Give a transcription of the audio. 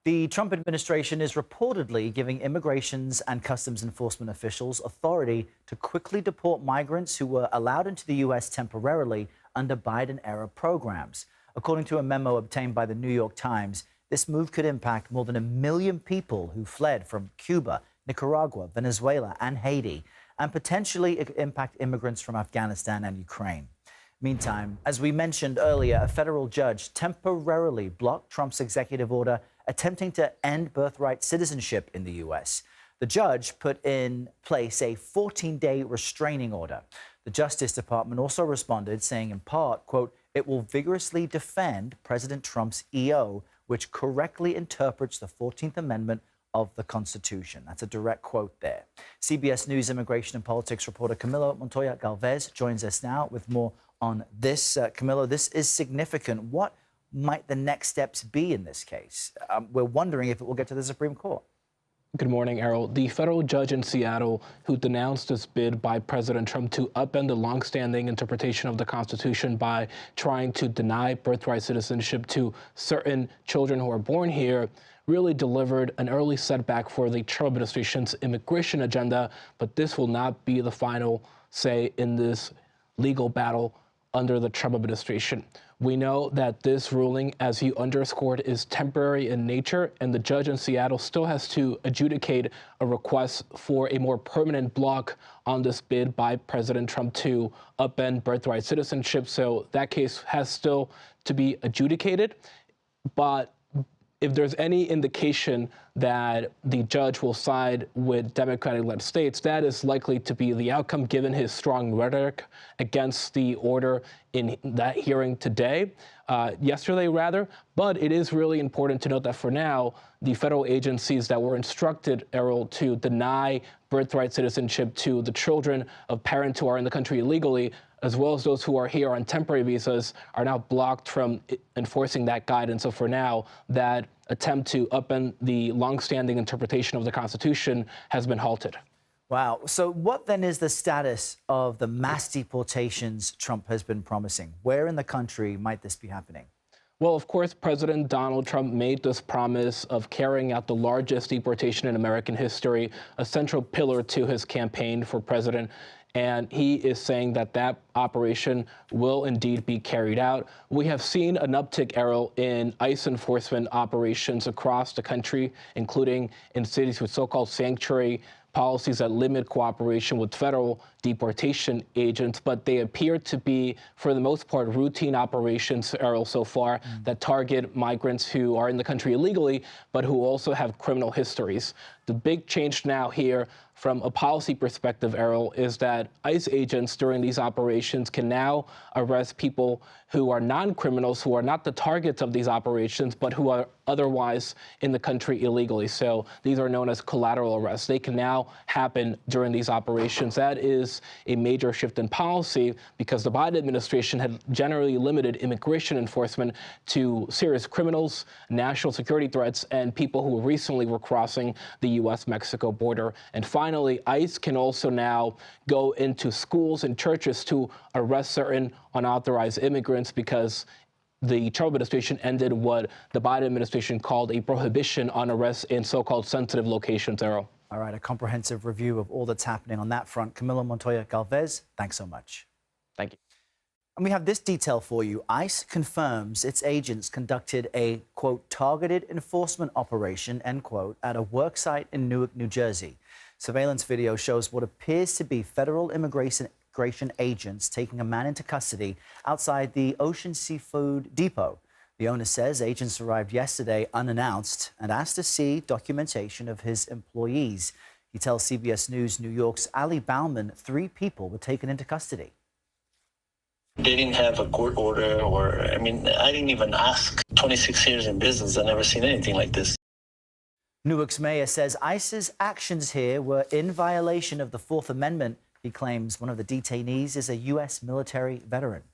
The Trump administration is reportedly giving immigrations and customs enforcement officials authority to quickly deport migrants who were allowed into the U.S. temporarily under Biden-era programs. According to a memo obtained by the New York Times, this move could impact more than 1 million people who fled from Cuba, Nicaragua, Venezuela, and Haiti, and potentially impact immigrants from Afghanistan and Ukraine. Meantime, as we mentioned earlier, a federal judge temporarily blocked Trump's executive order attempting to end birthright citizenship in the U.S. The judge put in place a 14-day restraining order. The Justice Department also responded, saying in part, quote, "It will vigorously defend President Trump's EO, which correctly interprets the 14th Amendment of the Constitution." That's a direct quote there. CBS News immigration and politics reporter Camilo Montoya-Galvez joins us now with more on this. Camilo, this is significant. What might the next steps be in this case? We're wondering if it will get to the Supreme Court. Good morning, Errol. The federal judge in Seattle who denounced this bid by President Trump to upend the longstanding interpretation of the Constitution by trying to deny birthright citizenship to certain children who are born here really delivered an early setback for the Trump administration's immigration agenda, but this will not be the final say in this legal battle under the Trump administration. We know that this ruling, as you underscored, is temporary in nature, and the judge in Seattle still has to adjudicate a request for a more permanent block on this bid by President Trump to upend birthright citizenship. So that case has still to be adjudicated. But if there's any indication that the judge will side with Democratic-led states, that is likely to be the outcome given his strong rhetoric against the order in that hearing yesterday rather. But it is really important to note that for now, the federal agencies that were instructed, Errol, to deny birthright citizenship to the children of parents who are in the country illegally, as well as those who are here on temporary visas, are now blocked from enforcing that guidance. So for now, that attempt to upend the longstanding interpretation of the Constitution has been halted. Wow. So what then is the status of the mass deportations Trump has been promising? Where in the country might this be happening? Well, of course, President Donald Trump made this promise of carrying out the largest deportation in American history, a central pillar to his campaign for president. And he is saying that that operation will indeed be carried out. We have seen an uptick, Errol, in ICE enforcement operations across the country, including in cities with so-called sanctuary policies that limit cooperation with federal deportation agents, but they appear to be, for the most part, routine operations, Errol, so far, that target migrants who are in the country illegally, but who also have criminal histories. The big change now here from a policy perspective, Errol, is that ICE agents during these operations can now arrest people who are non-criminals, who are not the targets of these operations, but who are otherwise in the country illegally. So these are known as collateral arrests. They can now happen during these operations. That is a major shift in policy because the Biden administration had generally limited immigration enforcement to serious criminals, national security threats, and people who recently were crossing the U.S.-Mexico border. And finally, ICE can also now go into schools and churches to arrest certain unauthorized immigrants because the Trump administration ended what the Biden administration called a prohibition on arrests in so-called sensitive locations, Errol. All right, a comprehensive review of all that's happening on that front. Camilo Montoya-Galvez, thanks so much. Thank you. And we have this detail for you. ICE confirms its agents conducted a, quote, targeted enforcement operation, end quote, at a worksite in Newark, New Jersey. Surveillance video shows what appears to be federal immigration agents taking a man into custody outside the Ocean Seafood Depot. The owner says agents arrived yesterday unannounced and asked to see documentation of his employees. He tells CBS News New York's Ali Bauman 3 people were taken into custody. They didn't have a court order I didn't even ask. 26 years in business, I've never seen anything like this. Newark's mayor says ICE's actions here were in violation of the 4th Amendment. He claims one of the detainees is a U.S. military veteran.